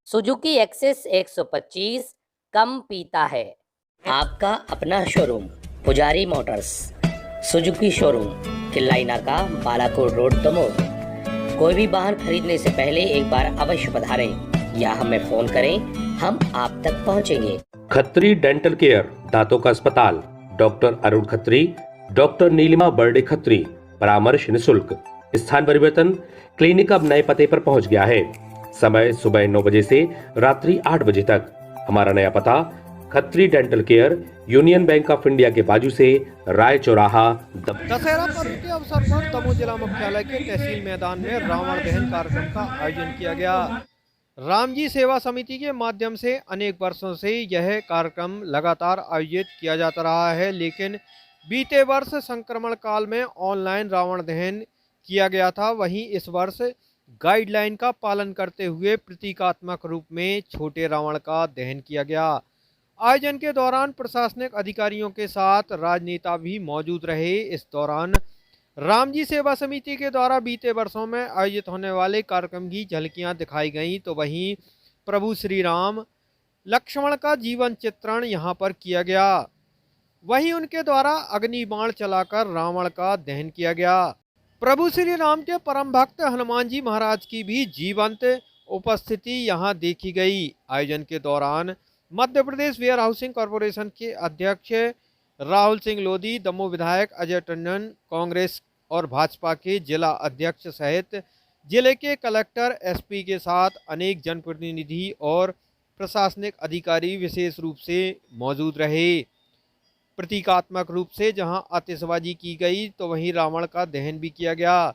Suzuki access 125 कम पीता है। आपका अपना शोरूम पुजारी मोटर्स, सुजुकी शोरूम, किल्लाई नाका, बालाकोट रोड, दमोह। कोई भी वाहन खरीदने से पहले एक बार अवश्य पधारें या हमें फोन करें, हम आप तक पहुंचेंगे। खत्री डेंटल केयर, दांतों का अस्पताल, डॉक्टर अरुण खत्री, डॉक्टर नीलिमा बर्डे खत्री, परामर्श निःशुल्क। स्थान परिवर्तन, क्लिनिक अब नए पते पर पहुंच गया है। समय सुबह 9 बजे से रात्रि 8 बजे तक। हमारा नया पता, Khatri dental care, union bank of India के बाजू से, राय चौराहा, दशहरा पर्व के अवसर पर दमोह जिला मुख्यालय के तहसील मैदान में रावण दहन कार्यक्रम का आयोजन किया गया। रामजी सेवा समिति के माध्यम से अनेक वर्षों से यह कार्यक्रम लगातार आयोजित किया जाता रहा है, लेकिन बीते वर्ष संक्रमण काल में ऑनलाइन रावण दहन किया गया था। वहीं इस वर्ष गाइडलाइन का पालन करते हुए प्रतीकात्मक रूप में छोटे रावण का दहन किया गया। आयोजन के दौरान प्रशासनिक अधिकारियों के साथ राजनेता भी मौजूद रहे। इस दौरान रामजी सेवा समिति के द्वारा बीते वर्षों में आयोजित होने वाले कार्यक्रम की झलकियां दिखाई गईं, तो वहीं प्रभु श्री राम लक्ष्मण का जीवन चित्रण यहां पर किया गया। वहीं उनके द्वारा अग्नि बाण चलाकर रावण का दहन किया गया। प्रभु श्री राम के परम भक्त हनुमान जी महाराज की भी जीवंत उपस्थिति यहां देखी गई। आयोजन के दौरान Madhya Pradesh where housing corporation के अध्यक्ष राहुल सिंह लोधी, दमोह विधायक अजय टंडन, कांग्रेस और भाजपा के जिला अध्यक्ष सहित जिले के कलेक्टर, एसपी के साथ अनेक जनप्रतिनिधि और प्रशासनिक अधिकारी विशेष रूप से मौजूद रहे। प्रतीकात्मक रूप से जहां आतिशबाजी की गई, तो वहीं रावण का दहन भी किया गया।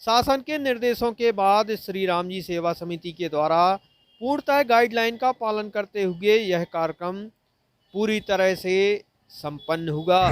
शासन के निर्देशों के बाद श्री राम जी सेवा समिति के द्वारा पूर्णतः गाइडलाइन का पालन करते हुए यह कार्यक्रम पूरी तरह से संपन्न हुआ।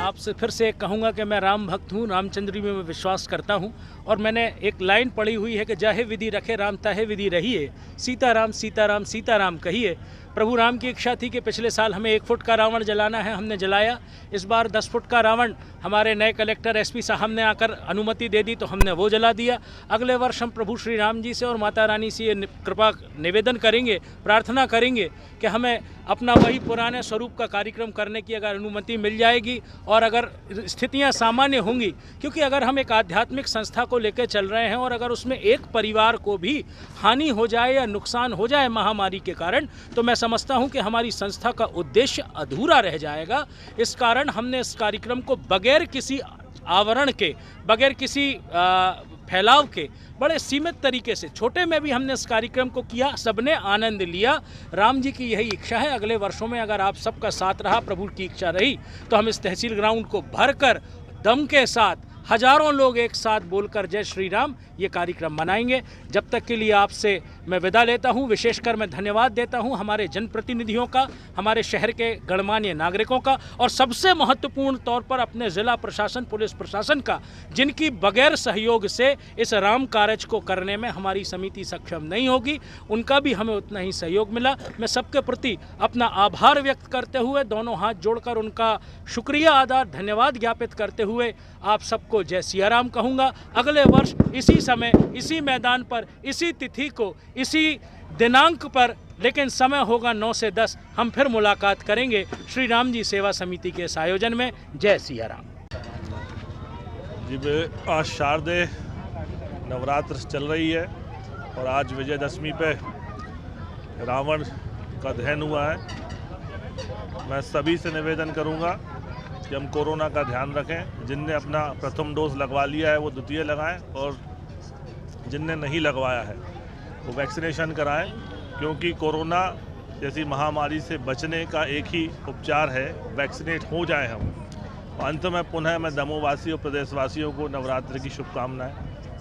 आपसे फिर से कहूँगा कि मैं राम भक्त हूँ, रामचंद्र जी में मैं विश्वास करता हूँ। और मैंने एक लाइन पढ़ी हुई है कि जाहे विधि रखे राम ताहे विधि रहिए, सीताराम सीताराम सीताराम कहिए। प्रभु राम की इच्छा थी कि पिछले साल हमें 1 फुट का रावण जलाना है, हमने जलाया। इस बार 10 फुट का रावण हमारे नए कलेक्टर एसपी साहब ने आकर अनुमति दे दी, तो हमने वो जला दिया। अगले वर्ष हम प्रभु श्री राम जी से और माता रानी से ये कृपा निवेदन करेंगे, प्रार्थना करेंगे कि हमें अपना वही पुराने स्वरूप का कार्यक्रम करने की अगर अनुमति मिल जाएगी और अगर स्थितियां सामान्य होंगी। क्योंकि अगर हम एक आध्यात्मिक संस्था को लेकर चल रहे हैं और अगर उसमें एक परिवार को भी हानि हो जाए या नुकसान हो जाए महामारी के कारण, तो मैं समझता हूं कि हमारी संस्था का उद्देश्य अधूरा रह जाएगा। इस कारण हमने इस कार्यक्रम को बगैर किसी आवरण के, बगैर किसी फैलाव के, बड़े सीमित तरीके से, छोटे में भी हमने इस कार्यक्रम को किया। सबने आनंद लिया। राम जी की यही इच्छा है। अगले वर्षों में अगर आप सबका साथ रहा, प्रभु की इच्छा रही, तो हम इस तहसील ग्राउंड को भरकर दम के साथ हजारों लोग एक साथ बोलकर जय श्री राम ये कार्यक्रम मनाएंगे। जब तक के लिए आपसे मैं विदा लेता हूं। विशेषकर मैं धन्यवाद देता हूं हमारे जनप्रतिनिधियों का, हमारे शहर के गणमान्य नागरिकों का, और सबसे महत्वपूर्ण तौर पर अपने ज़िला प्रशासन, पुलिस प्रशासन का, जिनकी बगैर सहयोग से इस राम कार्य को करने में हमारी समिति सक्षम नहीं होगी। उनका भी हमें उतना ही सहयोग मिला। मैं सबके प्रति अपना आभार व्यक्त करते हुए, दोनों हाथ जोड़कर उनका शुक्रिया अदा, धन्यवाद ज्ञापित करते हुए आप सबको जय सिया राम कहूँगा। अगले वर्ष इसी समय, इसी मैदान पर, इसी तिथि को, इसी दिनांक पर, लेकिन समय होगा 9 से 10, हम फिर मुलाकात करेंगे श्री राम जी सेवा समिति के इस आयोजन में। जय सिया राम। जी, आज शारदीय नवरात्र चल रही है और आज विजयदशमी पे रावण का दहन हुआ है। मैं सभी से निवेदन करूंगा कि हम कोरोना का ध्यान रखें। जिनने अपना प्रथम डोज लगवा लिया है वो द्वितीय लगाएं, और जिनने नहीं लगवाया है वो वैक्सीनेशन कराएं, क्योंकि कोरोना जैसी महामारी से बचने का एक ही उपचार है, वैक्सीनेट हो जाएं हम। अंत में पुनः मैं दमोहवासी और प्रदेशवासियों को नवरात्रि की शुभकामनाएं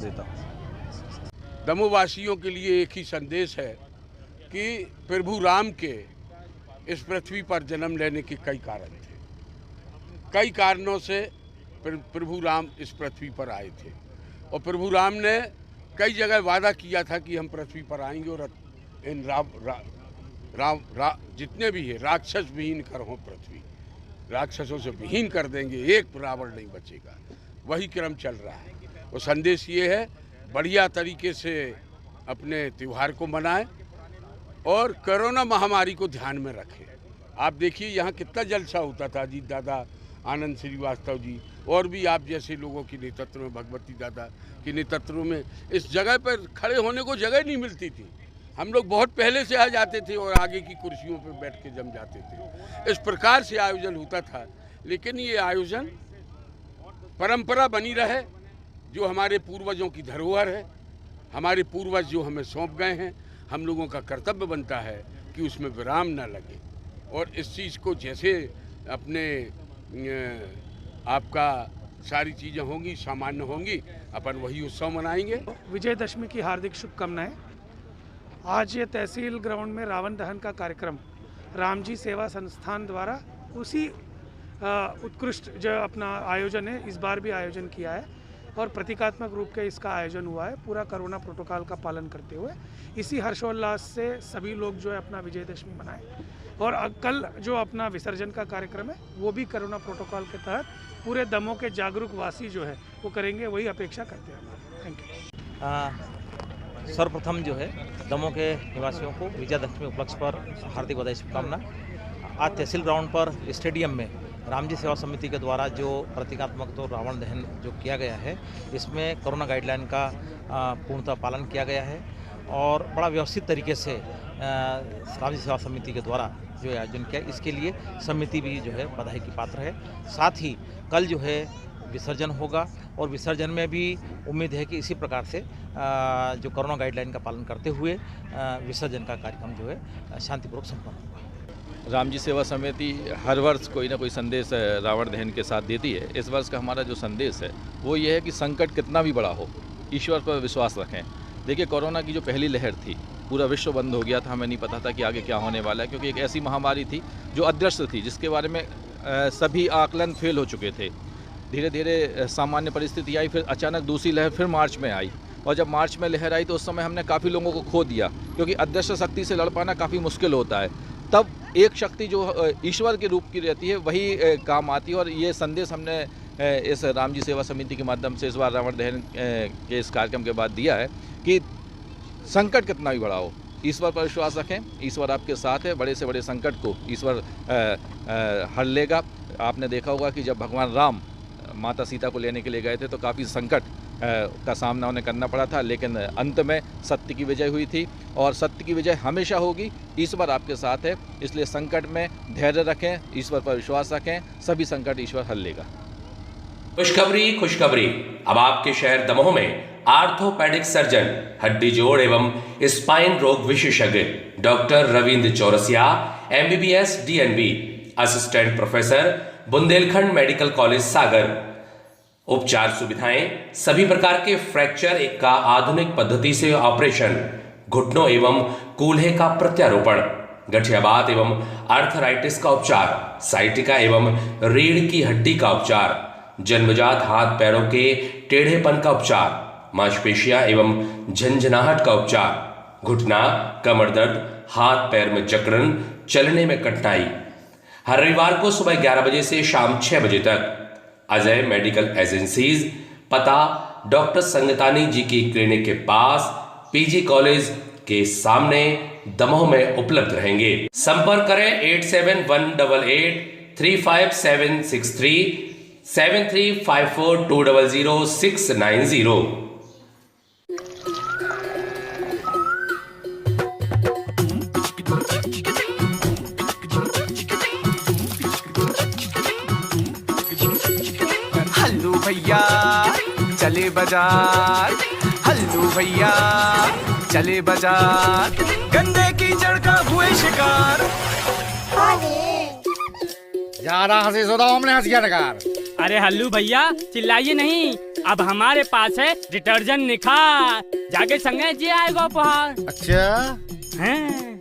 देता हूँ। दमोहवासियों के लिए एक ही संदेश है कि प्रभु राम के इस पृथ्वी पर जन्म लेने के कई कारण थे। कई कारणों से प्रभु राम इस पृथ्वी पर आए थे, और प्रभु राम ने कई जगह वादा किया था कि हम पृथ्वी पर आएंगे और इन जितने भी है राक्षस विहीन कर हो पृथ्वी, राक्षसों से विहीन कर देंगे, एक रावण नहीं बचेगा। वही क्रम चल रहा है। वो संदेश ये है, बढ़िया तरीके से अपने त्यौहार को मनाएं और कोरोना महामारी को ध्यान में रखें। आप देखिए यहाँ कितना जलसा होता था। अजीत दादा, आनंद श्रीवास्तव जी और भी आप जैसे लोगों के नेतृत्व में, भगवती दादा के नेतृत्व में इस जगह पर खड़े होने को जगह नहीं मिलती थी। हम लोग बहुत पहले से आ जाते थे और आगे की कुर्सियों पर बैठ के जम जाते थे। इस प्रकार से आयोजन होता था। लेकिन ये आयोजन परंपरा बनी रहे, जो हमारे पूर्वजों की धरोहर है, हमारे पूर्वज जो हमें सौंप गए हैं। हम लोगों का कर्तव्य बनता है कि उसमें विराम न लगे, और इस चीज़ को जैसे अपने आपका सारी चीज़ें होंगी, सामान्य होंगी, अपन वही उत्सव मनाएंगे। विजयदशमी की हार्दिक शुभकामनाएं। आज ये तहसील ग्राउंड में रावण दहन का कार्यक्रम राम जी सेवा संस्थान द्वारा उसी उत्कृष्ट जो अपना आयोजन है, इस बार भी आयोजन किया है और प्रतीकात्मक रूप के इसका आयोजन हुआ है, पूरा कोरोना प्रोटोकॉल का पालन करते हुए। इसी हर्षोल्लास से सभी लोग जो है अपना विजयदशमी मनाएं, और कल जो अपना विसर्जन का कार्यक्रम है वो भी कोरोना प्रोटोकॉल के तहत पूरे दमोह के जागरूक वासी जो है वो करेंगे, वही अपेक्षा करते हैं। Thank you. सर्वप्रथम जो है दमोह के निवासियों को विजयदशमी उपलक्ष्य पर हार्दिक बधाई, शुभकामना। आज तहसील ग्राउंड पर स्टेडियम में राम जी सेवा समिति के द्वारा जो प्रतीकात्मक तो रावण दहन जो किया गया है, इसमें कोरोना गाइडलाइन का पूर्णतः पालन किया गया है और बड़ा व्यवस्थित तरीके से राम जी सेवा समिति के द्वारा जो आयोजन किया, इसके लिए समिति भी जो है बधाई की पात्र है। साथ ही कल जो है विसर्जन होगा और विसर्जन में भी उम्मीद है कि इसी प्रकार से जो कोरोना गाइडलाइन का पालन करते हुए विसर्जन का कार्यक्रम जो है शांतिपूर्वक संपन्न होगा। राम जी सेवा समिति हर वर्ष कोई ना कोई संदेश रावण दहन के साथ देती है। इस वर्ष का हमारा जो संदेश है वो ये है कि संकट कितना भी बड़ा हो, ईश्वर पर विश्वास रखें। देखिए, कोरोना की जो पहली लहर थी, पूरा विश्व बंद हो गया था, हमें नहीं पता था कि आगे क्या होने वाला है, क्योंकि एक ऐसी महामारी थी जो अदृश्य थी, जिसके बारे में सभी आकलन फेल हो चुके थे। धीरे धीरे सामान्य परिस्थिति आई, फिर अचानक दूसरी लहर फिर मार्च में आई, और जब मार्च में लहर आई तो उस समय हमने काफ़ी लोगों को खो दिया, क्योंकि अदृश्य शक्ति से लड़ पाना काफ़ी मुश्किल होता है। तब एक शक्ति जो ईश्वर के रूप की रहती है वही काम आती है, और ये संदेश हमने इस राम जी सेवा समिति के माध्यम से इस बार रावण दहन के इस कार्यक्रम के बाद दिया है कि संकट कितना भी बड़ा हो, ईश्वर पर विश्वास रखें, ईश्वर आपके साथ है। बड़े से बड़े संकट को ईश्वर हर लेगा। आपने देखा होगा कि जब भगवान राम माता सीता को लेने के लिए गए थे तो काफ़ी संकट का सामना उन्हें करना पड़ा था, लेकिन अंत में सत्य की विजय हुई थी, और सत्य की विजय हमेशा होगी। ईश्वर आपके साथ है, इसलिए संकट में धैर्य रखें, ईश्वर पर विश्वास रखें, सभी संकट ईश्वर हल लेगा। खुशखबरी खुशखबरी, अब आपके शहर दमोह में आर्थोपेडिक सर्जन, हड्डी जोड़ एवं स्पाइन रोग विशेषज्ञ doctor Ravindra Chaurasia, MBBS DNB, assistant professor, Bundelkhand medical college Sagar, उपचार सुविधाएं, सभी प्रकार के फ्रैक्चर का आधुनिक पद्धति से ऑपरेशन, घुटनों एवं कूल्हे का प्रत्यारोपण, गठियाबात एवं आर्थराइटिस का उपचार, साइटिका एवं रीढ़ की हड्डी का उपचार, जन्मजात हाथ पैरों के टेढ़ेपन का उपचार, मांसपेशियां एवं झंझनाहट का उपचार, घुटना, कमर दर्द, हाथ पैर में जकड़न, चलने में कठिनाई। हर रविवार को सुबह 11 बजे से शाम 6 बजे तक अजय मेडिकल एजेंसीज, पता डॉक्टर संगतानी जी की क्लिनिक के पास, पीजी कॉलेज के सामने, दमोह में उपलब्ध रहेंगे। संपर्क करें 8718835763 7354200690। हल्लू भैया चले बाजार, हल्लू भैया चले बाजार, गंदे कीचड़ का हुए शिकार। ज्यादा हंसी सुधा हमने हंस गया नकार। अरे हल्लू भैया चिल्लाइए नहीं, अब हमारे पास है डिटर्जेंट निखार, जाके संगे जी आएगा उपहार। अच्छा हैं?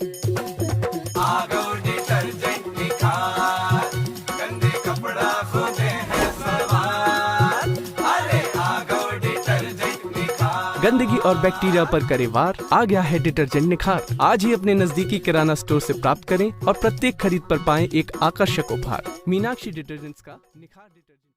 आ गो डिटर्जेंट निखार, गंदे कपड़ा खोदे हैं सवार। अरे आ गो डिटर्जेंट निखार, गंदगी और बैक्टीरिया पर करे वार, आ गया है डिटर्जेंट निखार। आज ही अपने नजदीकी किराना स्टोर से प्राप्त करें और प्रत्येक खरीद पर पाएं एक आकर्षक उपहार। मीनाक्षी डिटर्जेंट्स का निखार डिटर्जेंट।